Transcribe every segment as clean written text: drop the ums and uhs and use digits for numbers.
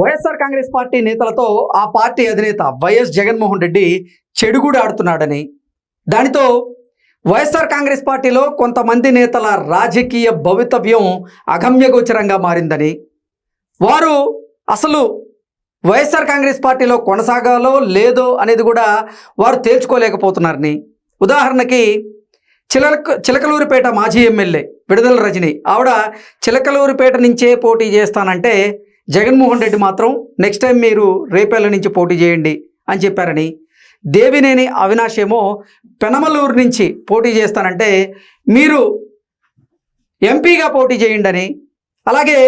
YSR Congress party నేతలతో ఆ party అధినేత వైఎస్ జగన్మోహన్ రెడ్డి చెడుగుడు ఆడుతున్నాడని, దానితో వైఎస్ఆర్ కాంగ్రెస్ పార్టీలో కొంతమంది నేతల రాజకీయ భవితవ్యం అగమ్యగోచరంగా మారిందని, వారు అసలు వైఎస్ఆర్ కాంగ్రెస్ పార్టీలో కొనసాగాలో లేదో అనేది కూడా వారు తేల్చుకోలేకపోతున్నారని, ఉదాహరణకి చిలకలూరిపేట మాజీ ఎమ్మెల్యే విడుదల రజని ఆవిడ చిలకలూరిపేట నుంచే పోటీ చేస్తానంటే జగన్మోహన్ రెడ్డి మాత్రం నెక్స్ట్ టైం మీరు రేపేళ్ల నుంచి పోటీ చేయండి అని చెప్పారని, దేవినేని అవినాష్ ఏమో పెనమలూరు నుంచి పోటీ చేస్తానంటే మీరు ఎంపీగా పోటీ చేయండి అని, అలాగే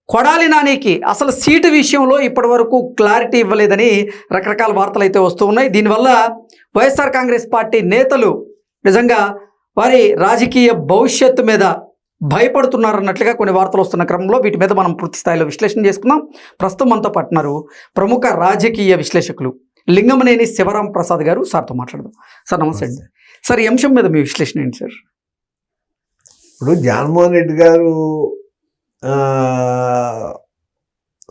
కొడాలి నానికి అసలు సీటు విషయంలో ఇప్పటివరకు క్లారిటీ ఇవ్వలేదని రకరకాల వార్తలు అయితే వస్తూ ఉన్నాయి. దీనివల్ల వైఎస్ఆర్ కాంగ్రెస్ పార్టీ నేతలు నిజంగా వారి రాజకీయ భవిష్యత్తు మీద భయపడుతున్నారన్నట్లుగా కొన్ని వార్తలు వస్తున్న క్రమంలో వీటి మీద మనం పూర్తి స్థాయిలో విశ్లేషణ చేసుకుందాం. ప్రస్తుతం మనతో పట్టినారు ప్రముఖ రాజకీయ విశ్లేషకులు లింగమనేని శివరాం ప్రసాద్ గారు. సార్తో మాట్లాడదాం. సార్ నమస్తే అండి. సార్ ఈ అంశం మీద మీ విశ్లేషణ ఏంటి సార్? ఇప్పుడు జగన్మోహన్ రెడ్డి గారు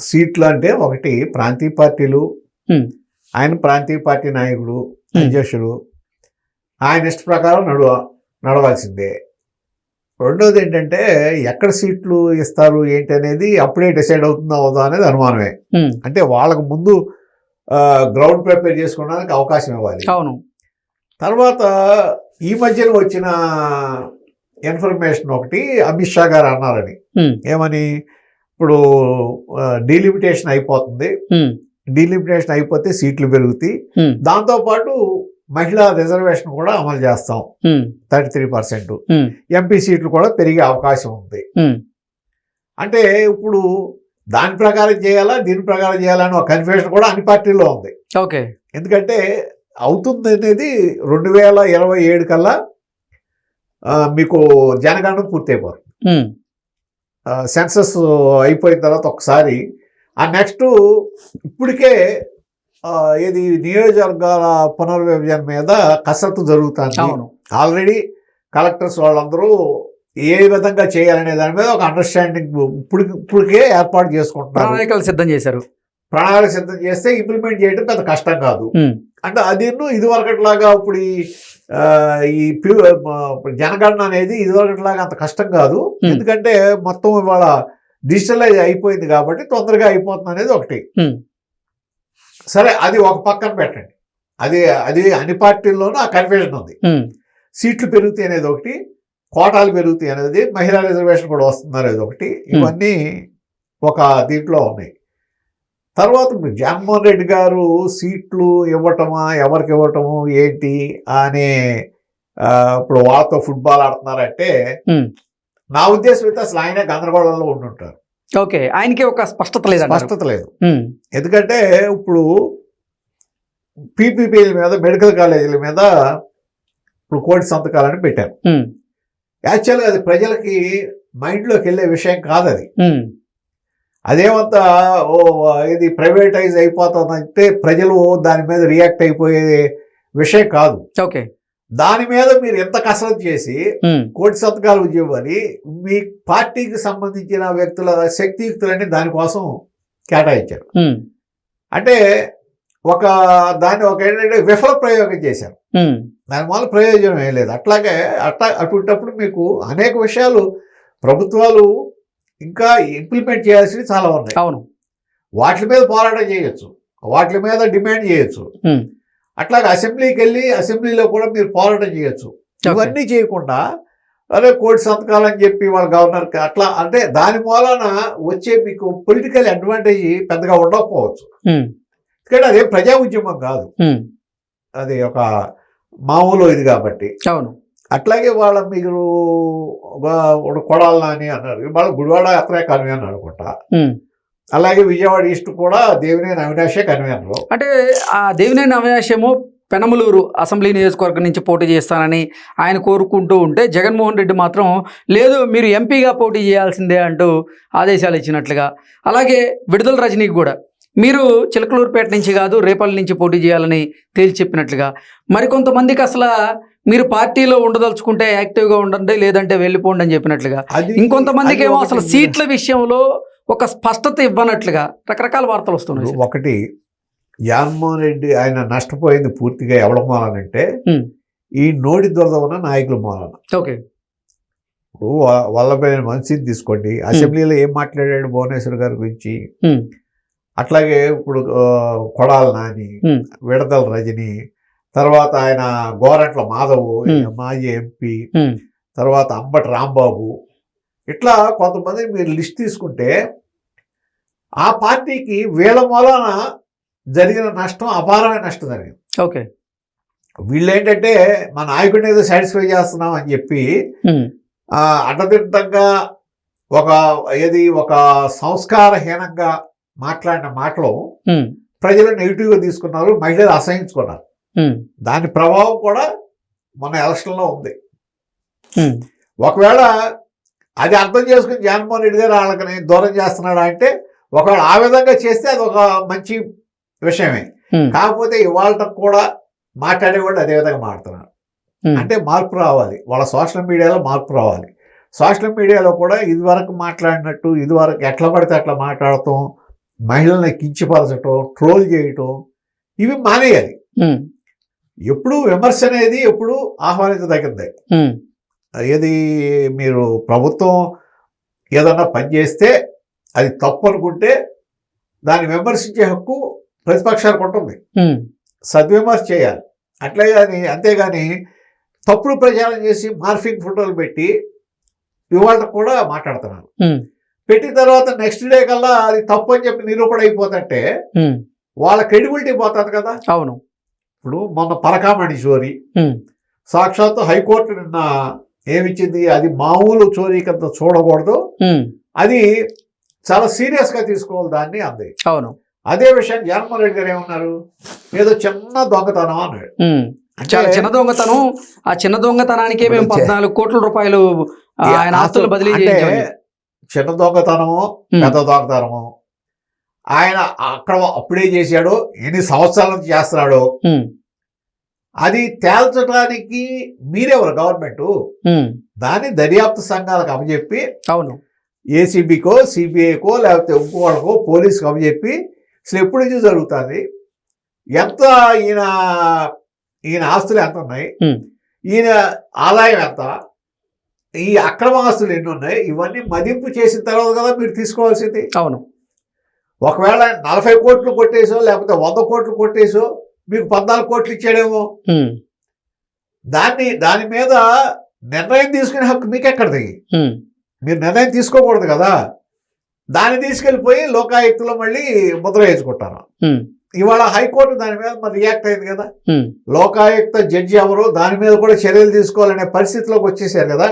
సీట్లు అంటే ఒకటి ప్రాంతీయ పార్టీలు, ఆయన ప్రాంతీయ పార్టీ నాయకుడు అధ్యక్షుడు, ఆయన ఇష్ట ప్రకారం నడవాల్సిందే. రెండోది ఏంటంటే ఎక్కడ సీట్లు ఇస్తారు ఏంటి అనేది అప్పుడే డిసైడ్ అవుతుందా అవుదా అనేది అనుమానమే. అంటే వాళ్ళకు ముందు గ్రౌండ్ ప్రిపేర్ చేసుకోవడానికి అవకాశం ఇవ్వాలి. అవును. తర్వాత ఈ మధ్యలో వచ్చిన ఇన్ఫర్మేషన్ ఒకటి అమిత్ షా గారు అన్నారని, ఏమని, ఇప్పుడు డీలిమిటేషన్ అయిపోతుంది, డీలిమిటేషన్ అయిపోతే సీట్లు పెరుగుతాయి, దాంతోపాటు మహిళా రిజర్వేషన్ కూడా అమలు చేస్తాం 33%, ఎంపీ సీట్లు కూడా పెరిగే అవకాశం ఉంది. అంటే ఇప్పుడు దాని ప్రకారం చేయాలా దీని ప్రకారం చేయాలా అని ఒక కన్ఫ్యూజన్ కూడా అన్ని పార్టీల్లో ఉంది. ఓకే. ఎందుకంటే అవుతుంది అనేది 2027 కల్లా మీకు జనగణన పూర్తి అయిపోతుంది. సెన్సస్ అయిపోయిన తర్వాత ఒకసారి ఆ నెక్స్ట్ ఇప్పటికే ఇది నియోజకవర్గాల పునర్విభజన మీద కసరత్తు జరుగుతుంది. ఆల్రెడీ కలెక్టర్స్ వాళ్ళందరూ ఏ విధంగా చేయాలనే దాని మీద ఒక అండర్స్టాండింగ్ ఇప్పటికే ఏర్పాటు చేసుకుంటున్నారు. ప్రణాళికలు సిద్ధం చేశారు. ప్రణాళిక సిద్ధం చేస్తే ఇంప్లిమెంట్ చేయడం పెద్ద కష్టం కాదు. అంటే అది ఇదివరకట్లాగా ఇప్పుడు ఈ జనగణన అనేది ఇదివరకట్లాగా అంత కష్టం కాదు. ఎందుకంటే మొత్తం ఇవాళ డిజిటలైజ్ అయిపోయింది కాబట్టి తొందరగా అయిపోతుంది అనేది ఒకటి. సరే, అది ఒక పక్కన పెట్టండి. అది అన్ని పార్టీల్లోనూ ఆ కన్ఫ్యూజన్ ఉంది. సీట్లు పెరుగుతాయి అనేది ఒకటి, కోటాలు పెరుగుతాయి అనేది, మహిళా రిజర్వేషన్ కూడా వస్తుంది అనేది ఒకటి. ఇవన్నీ ఒక దీంట్లో ఉన్నాయి. తర్వాత ఇప్పుడు జగన్మోహన్ రెడ్డి గారు సీట్లు ఇవ్వటమా ఎవరికి ఇవ్వటము ఏంటి అనే ఇప్పుడు వాళ్ళతో ఫుట్బాల్ ఆడుతున్నారంటే నా ఉద్దేశం అయితే అసలు ఆయన గందరగోళంలో ఉంటుంటారు. ఓకే. ఆయనకి ఒక స్పష్టత లేదు. ఎందుకంటే ఇప్పుడు పీపీపీల మీద, మెడికల్ కాలేజీల మీద ఇప్పుడు కోటి సంతకాలని పెట్టారు. యాక్చువల్గా అది ప్రజలకి మైండ్లోకి వెళ్ళే విషయం కాదు. అదేమంతా ఇది ప్రైవేటైజ్ అయిపోతుందంటే ప్రజలు దాని మీద రియాక్ట్ అయిపోయే విషయం కాదు. ఓకే. దాని మీద మీరు ఎంత కసరత్తు చేసి కోటి సంతకాలు ఉద్యమని మీ పార్టీకి సంబంధించిన వ్యక్తుల శక్తియుక్తులన్నీ దానికోసం కేటాయించారు. అంటే దాన్ని ఏంటంటే విఫల ప్రయోగం చేశారు. దానివల్ల ప్రయోజనం ఏం లేదు. అటువంటిప్పుడు మీకు అనేక విషయాలు ప్రభుత్వాలు ఇంకా ఇంప్లిమెంట్ చేయాల్సినవి చాలా ఉన్నాయి. అవును. వాటి మీద పోరాటం చేయొచ్చు, వాటి మీద డిమాండ్ చేయొచ్చు. అట్లాగే అసెంబ్లీకి వెళ్ళి అసెంబ్లీలో కూడా మీరు పోరాటం చేయొచ్చు. ఇవన్నీ చేయకుండా అదే కోటి సంతకాలు అని చెప్పి వాళ్ళ గవర్నర్కి అట్లా అంటే దాని మూలన వచ్చే మీకు పొలిటికల్ అడ్వాంటేజ్ పెద్దగా ఉండకపోవచ్చు. ఎందుకంటే అదే ప్రజా ఉద్యమం కాదు, అది ఒక మామూలు ఇది కాబట్టి. అవును. అట్లాగే వాళ్ళ మీరు కొడాలని అని అన్నారు, వాళ్ళ గుడివాడ అత్రే కన్వీనర్ అనుకుంటా. అలాగే విజయవాడ ఈస్ట్ కూడా దేవినేని అవినాషే కన్వీనర్. అంటే ఆ దేవినేని అవినాష్ ఏమో పెనమలూరు అసెంబ్లీ నియోజకవర్గం నుంచి పోటీ చేస్తానని ఆయన కోరుకుంటూ ఉంటే, జగన్మోహన్ రెడ్డి మాత్రం లేదు మీరు ఎంపీగా పోటీ చేయాల్సిందే అంటూ ఆదేశాలు ఇచ్చినట్లుగా. అలాగే విడుదల రజనీకి కూడా మీరు చిలకలూరుపేట నుంచి కాదు రేపల్లి నుంచి పోటీ చేయాలని తేల్చి చెప్పినట్లుగా. మరికొంతమందికి అసలు మీరు పార్టీలో ఉండదలుచుకుంటే యాక్టివ్గా ఉండండి, లేదంటే వెళ్ళిపోండి అని చెప్పినట్లుగా. ఇంకొంతమందికి ఏమో అసలు సీట్ల విషయంలో ఒక స్పష్టత ఇవ్వనట్లుగా రకరకాల వార్తలు వస్తున్నాయి. ఒకటి, జగన్మోహన్ రెడ్డి ఆయన నష్టపోయింది పూర్తిగా ఎవడ మూలనంటే ఈ నోటి దురద ఉన్న నాయకుల మూలన. ఓకే, ఇప్పుడు వల్లభనేని వంశీని తీసుకోండి, అసెంబ్లీలో ఏం మాట్లాడాడు భువనేశ్వర్ గారి గురించి. అట్లాగే ఇప్పుడు కొడాల నాని, విడదల రజని, తర్వాత ఆయన గోరంట్ల మాధవ్ మాజీ ఎంపీ, తర్వాత అంబటి రాంబాబు, ఇట్లా కొంతమంది మీరు లిస్ట్ తీసుకుంటే ఆ పార్టీకి వీళ్ళ మూలన జరిగిన నష్టం అపారమైన నష్టం జరిగింది. ఓకే, వీళ్ళు ఏంటంటే మా నాయకుడిని ఏదో సాటిస్ఫై చేస్తున్నాం అని చెప్పి అడ్డదిడ్డంగా ఒక సంస్కారహీనంగా మాట్లాడిన మాటలు ప్రజలు నెగిటివ్గా తీసుకున్నారు, మహిళలు అసహించుకున్నారు. దాని ప్రభావం కూడా మన ఎలక్షన్లో ఉంది. ఒకవేళ అది అర్థం చేసుకుని జగన్మోహన్ రెడ్డి గారు వాళ్ళకి దూరం చేస్తున్నాడా అంటే, ఒకవేళ ఆ విధంగా చేస్తే అది ఒక మంచి విషయమే. కాకపోతే ఇవాళ కూడా మాట్లాడేవాళ్ళు అదే విధంగా మాట్లాడుతున్నారు. అంటే మార్పు రావాలి, వాళ్ళ సోషల్ మీడియాలో మార్పు రావాలి. సోషల్ మీడియాలో కూడా ఇదివరకు మాట్లాడినట్టు ఇదివరకు ఎట్లా పడితే అట్లా మాట్లాడటం, మహిళల్ని కించపరచటం, ట్రోల్ చేయటం, ఇవి మానేయాలి. ఎప్పుడు విమర్శ అనేది ఎప్పుడు ఆహ్వానించదగిందే. ఏది మీరు ప్రభుత్వం ఏదన్నా పని చేస్తే అది తప్పు అనుకుంటే దాన్ని విమర్శించే హక్కు ప్రతిపక్షానికి ఉంటుంది, సద్విమర్శ చేయాలి. అంతేగాని తప్పుడు ప్రచారం చేసి మార్ఫింగ్ ఫోటోలు పెట్టి ఇవాళ కూడా మాట్లాడుతున్నారు. పెట్టిన తర్వాత నెక్స్ట్ డే కల్లా అది తప్పు అని చెప్పి నిరూపణ అయిపోతుంటే వాళ్ళ క్రెడిబిలిటీ పోతుంది కదా. అవును, ఇప్పుడు మొన్న పరకామణి చోరీ సాక్షాత్తు హైకోర్టు నిన్న ఏమిచ్చింది, అది మామూలు చోరీ కింద చూడకూడదు, అది చాలా సీరియస్ గా తీసుకోవాలి దాన్ని అంది. అవును, అదే విషయం జగన్మోహన్ రెడ్డి గారు ఏమన్నారు, ఏదో చిన్న దొంగతనం అన్నాడు. చాలా చిన్న దొంగతనం. ఆ చిన్న దొంగతనానికే మేము 14 కోట్ల రూపాయలు ఆయన ఆస్తులు బదిలీ చేయించాము. చిన్న దొంగతనము పెద్ద దొంగతనము ఆయన అక్కడ అప్పుడే చేశాడు, ఎన్ని సంవత్సరాల నుంచి చేస్తున్నాడు, అది తేల్చడానికి మీరెవరు గవర్నమెంట్ దాన్ని దర్యాప్తు సంఘాలకు అప్పచెప్పి, అవును, ఏసీబీకో సిబిఐకో లేకపోతే ఇంకోళ్ళకో పోలీసుకు అప్పచెప్పి అసలు ఎప్పుడు నుంచి జరుగుతుంది, ఎంత ఈయన ఆస్తులు ఎంత ఉన్నాయి, ఈయన ఆదాయం ఎంత, ఈ అక్రమ ఆస్తులు ఎన్ని ఉన్నాయి, ఇవన్నీ మదింపు చేసిన తర్వాత కదా మీరు తీసుకోవాల్సింది. అవును, ఒకవేళ 40 కోట్లు కొట్టేసో లేకపోతే 100 కోట్లు కొట్టేసో మీకు 14 కోట్లు ఇచ్చాడేమో, దాని మీద నిర్ణయం తీసుకునే హక్కు మీకు ఎక్కడిది? మీరు నిర్ణయం తీసుకోకూడదు కదా. దాన్ని తీసుకెళ్ళిపోయి లోకాయుక్తలో మళ్ళీ ముద్ర వేసుకుంటారు. ఇవాళ హైకోర్టు దాని మీద మరి రియాక్ట్ అయింది కదా. లోకాయుక్త జడ్జి ఎవరు, దాని మీద కూడా చర్యలు తీసుకోవాలనే పరిస్థితిలోకి వచ్చేసారు కదా.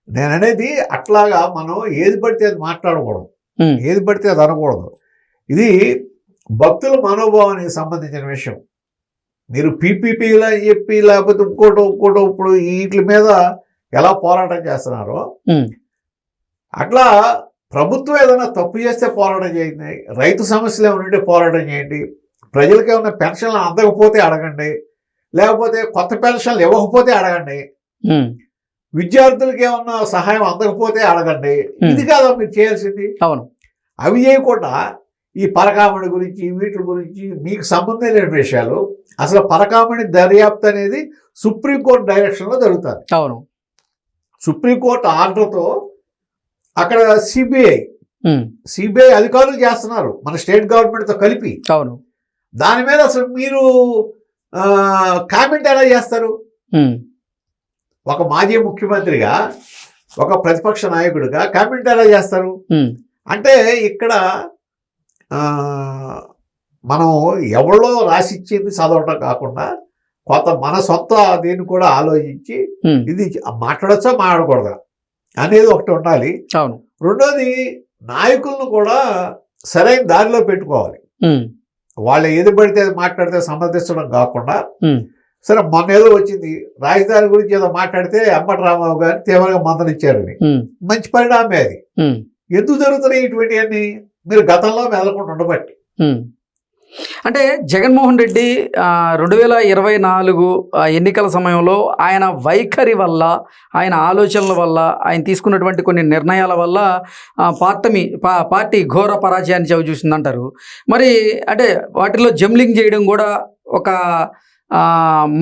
నేను అనేది అట్లాగా మనం ఏది పడితే అది మాట్లాడకూడదు, ఏది పడితే అది అనకూడదు. ఇది భక్తుల మనోభావానికి సంబంధించిన విషయం. మీరు పీపీపీలు అని చెప్పి లేకపోతే ఇంకోటో ఇప్పుడు వీటి మీద ఎలా పోరాటం చేస్తున్నారో అట్లా ప్రభుత్వం ఏదైనా తప్పు చేస్తే పోరాటం చేయండి, రైతు సమస్యలు ఏమైనా పోరాటం చేయండి, ప్రజలకు ఏమైనా పెన్షన్లు అందకపోతే అడగండి, లేకపోతే కొత్త పెన్షన్లు ఇవ్వకపోతే అడగండి, విద్యార్థులకి ఏమన్నా సహాయం అందకపోతే అడగండి. ఇది కాదా మీరు చేయాల్సింది. అవును, అవి చేయకుండా ఈ పరకామణి గురించి వీటి గురించి మీకు సంబంధం లేని విషయాలు. అసలు పరకామణి దర్యాప్తు అనేది సుప్రీంకోర్టు డైరెక్షన్లో జరుగుతుంది. అవును, సుప్రీంకోర్టు ఆర్డర్తో అక్కడ సిబిఐ అధికారులు చేస్తున్నారు మన స్టేట్ గవర్నమెంట్తో కలిపి. అవును, దాని మీద అసలు మీరు కామెంట్ ఎలా చేస్తారు? ఒక మాజీ ముఖ్యమంత్రిగా, ఒక ప్రతిపక్ష నాయకుడిగా కామెంట్ ఎలా చేస్తారు? అంటే ఇక్కడ మనం ఎవరో రాసిచ్చింది చదవటం కాకుండా కొంత మన సొంత దీన్ని కూడా ఆలోచించి ఇది మాట్లాడచ్చా మాట్లాడకూడదా అనేది ఒకటి ఉండాలి. అవును, రెండోది నాయకులను కూడా సరైన దారిలో పెట్టుకోవాలి. వాళ్ళు ఏది పడితే అది మాట్లాడితే సమర్థించడం కాకుండా, సరే మొన్న ఏదో వచ్చింది రాజధాని గురించి ఏదో మాట్లాడితే అంబటి రాంబాబు గారిని తీవ్రంగా మందలిచ్చారని, మంచి పరిణామే అది. ఎందుకు జరుగుతున్నాయి ఇటువంటివన్నీ? మీరు గతంలో మెదలకుండా ఉండబట్టి. అంటే జగన్మోహన్ రెడ్డి 2024 ఎన్నికల సమయంలో ఆయన వైఖరి వల్ల, ఆయన ఆలోచనల వల్ల, ఆయన తీసుకున్నటువంటి కొన్ని నిర్ణయాల వల్ల పార్టీ ఘోర పరాజయాన్ని చవిచూసిందంటారు. మరి అంటే వాటిలో జంబ్లింగ్ చేయడం కూడా ఒక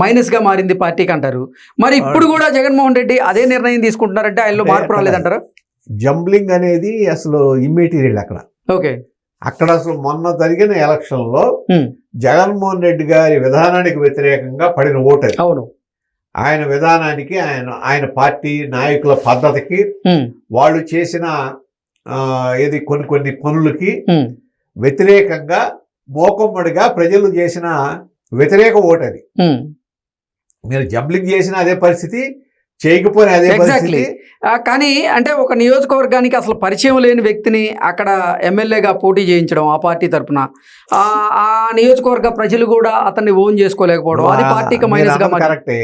మైనస్గా మారింది పార్టీకి అంటారు. మరి ఇప్పుడు కూడా జగన్మోహన్ రెడ్డి అదే నిర్ణయం తీసుకుంటున్నారంటే ఆయనలో మార్పు రాలేదంటారా? జంబ్లింగ్ అనేది అసలు ఇమ్మెటీరియల్ అక్కడ. ఓకే. అక్కడ అసలు మొన్న జరిగిన ఎలక్షన్లో జగన్మోహన్ రెడ్డి గారి విధానానికి వ్యతిరేకంగా పడిన ఓటు అది. అవును. ఆయన విధానానికి, ఆయన పార్టీ నాయకుల పద్ధతికి, వాళ్ళు చేసిన కొన్ని పనులకి వ్యతిరేకంగా మోకమ్మడిగా ప్రజలు చేసిన వ్యతిరేక ఓటు అది. మీరు జంబ్లింగ్ చేసిన అదే పరిస్థితి, చేయకపోయినా అదే పరిస్థితి. కానీ అంటే ఒక నియోజకవర్గానికి అసలు పరిచయం లేని వ్యక్తిని అక్కడ ఎమ్మెల్యేగా పోటీ చేయించడం ఆ పార్టీ తరఫున, ఆ నియోజకవర్గ ప్రజలు కూడా అతన్ని ఓన్ చేసుకోలేకపోవడం, అది పార్టీకి మైనస్ గా. కరెక్టే.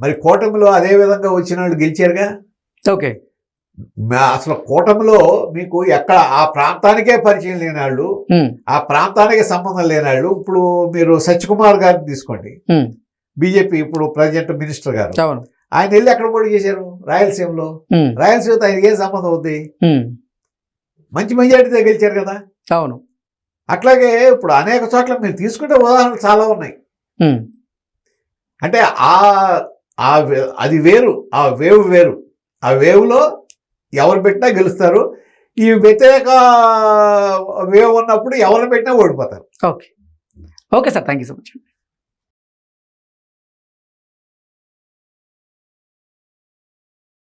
మరి కూటమిలో అదే విధంగా వచ్చిన వాళ్ళు గెలిచారుగా. ఓకే. అసలు కూటమిలో మీకు ఎక్కడ ఆ ప్రాంతానికే పరిచయం లేనాళ్ళు, ఆ ప్రాంతానికి సంబంధం లేనాళ్ళు. ఇప్పుడు మీరు సత్యకుమార్ గారిని తీసుకోండి, బీజేపీ ఇప్పుడు ప్రెసిడెంట్ మినిస్టర్ గారు. ఆయన వెళ్ళి ఎక్కడ పోటీ చేశారు? రాయలసీమలో. రాయలసీమతో ఆయనకి ఏం సంబంధం అవుద్ది? మంచి మెజారిటీతో గెలిచారు కదా. అవును. అట్లాగే ఇప్పుడు అనేక చోట్ల మీరు తీసుకుంటే ఉదాహరణలు చాలా ఉన్నాయి. అంటే అది వేరు, ఆ వేవ్ వేరు. ఆ వేవ్లో ఎవరు పెట్టినా గెలుస్తారు. ఈ వ్యతిరేక వేవ్ ఉన్నప్పుడు ఎవరు పెట్టినా ఓడిపోతారు. Okay. Okay sir, thank you so much.